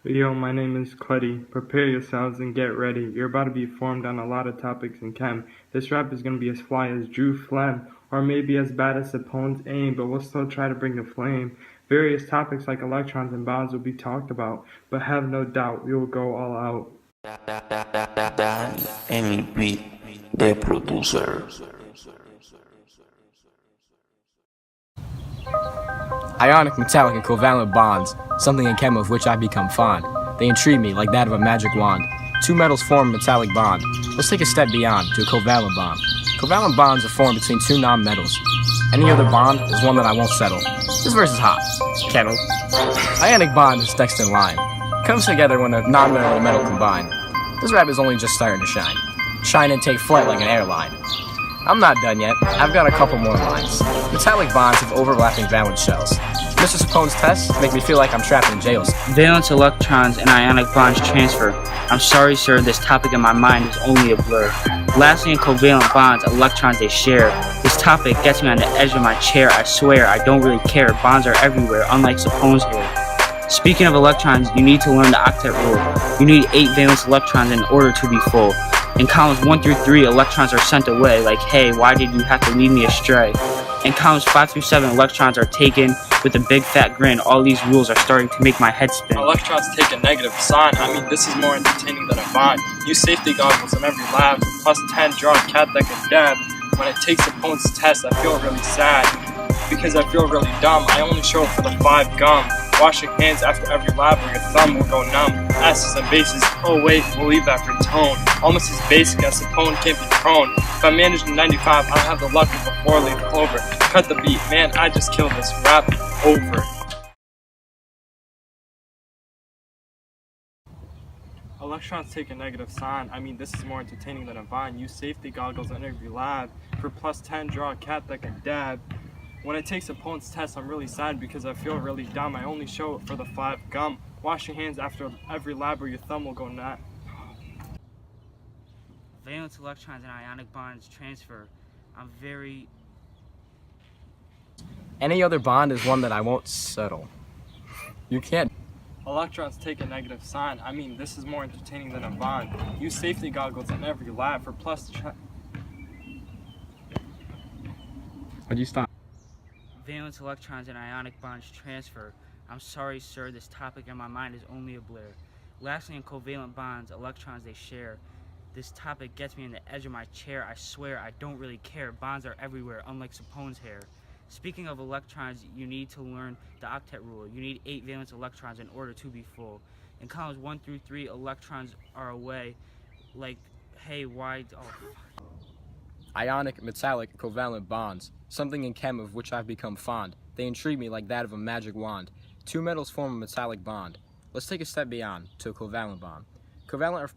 Yo, my name is Cuddy. Prepare yourselves and get ready. You're about to be formed on a lot of topics in chem. This rap is going to be as fly as Drew phlegm, or maybe as bad as opponent's aim, but we'll still try to bring the flame. Various topics like electrons and bonds will be talked about, but have no doubt we will go all out. Dan beat the producer. Ionic, metallic, and covalent bonds, something in chem of which I've become fond. They intrigue me like that of a magic wand. Two metals form a metallic bond. Let's take a step beyond to a covalent bond. Covalent bonds are formed between two non-metals. Any other bond is one that I won't settle. This verse is hot. Kettle. Ionic bond is next in line. Comes together when a non-metal and a metal combine. This rap is only just starting to shine. Shine and take flight like an airline. I'm not done yet. I've got a couple more lines. Metallic bonds have overlapping valence shells. Mr. Sapone's tests make me feel like I'm trapped in jails. Valence electrons and ionic bonds transfer. I'm sorry, sir, this topic in my mind is only a blur. Lastly, in covalent bonds, electrons they share. This topic gets me on the edge of my chair. I swear, I don't really care. Bonds are everywhere, unlike Sapone's hair. Speaking of electrons, you need to learn the octet rule. You need 8 valence electrons in order to be full. In columns 1 through 3, electrons are sent away, like, hey, why did you have to lead me astray? In columns 5 through 7, electrons are taken with a big fat grin. All these rules are starting to make my head spin. Electrons take a negative sign. I mean, this is more entertaining than a vine. Use safety goggles in every lab. Plus 10, draw a cat that can dab. When it takes opponent's test, I feel really sad. Because I feel really dumb. I only show up for the 5 gum. Washing hands after every lab or your thumb will go numb. Asses and bases, oh wait, we'll leave that for tone. Almost as basic as opponent can't be prone. If I manage in 95, I'll have the luck of a 4-leaf clover. Cut the beat, man, I just killed this rap over. Electrons take a negative sign. I mean, this is more entertaining than a vine. Use safety goggles in every lab. For plus 10, draw a cat that can dab. When it takes opponent's test, I'm really sad because I feel really dumb. I only show it for the 5 gum. Wash your hands after every lab or your thumb will go nut. Valence electrons and ionic bonds transfer. I'm very... Any other bond is one that I won't settle. You can't. Electrons take a negative sign. I mean, this is more entertaining than a bond. Use safety goggles in every lab for plus... Why'd you stop? Valence electrons and ionic bonds transfer. I'm sorry, sir, this topic in my mind is only a blur. Lastly, in covalent bonds, electrons they share. This topic gets me on the edge of my chair. I swear, I don't really care. Bonds are everywhere, unlike Sapone's hair. Speaking of electrons, you need to learn the octet rule. You need 8 valence electrons in order to be full. In columns 1 through 3, electrons are away. Like, hey, why... Oh, fuck. Ionic, metallic, covalent bonds, something in chem of which I've become fond. They intrigue me like that of a magic wand. Two metals form a metallic bond. Let's take a step beyond to a covalent bond. Covalent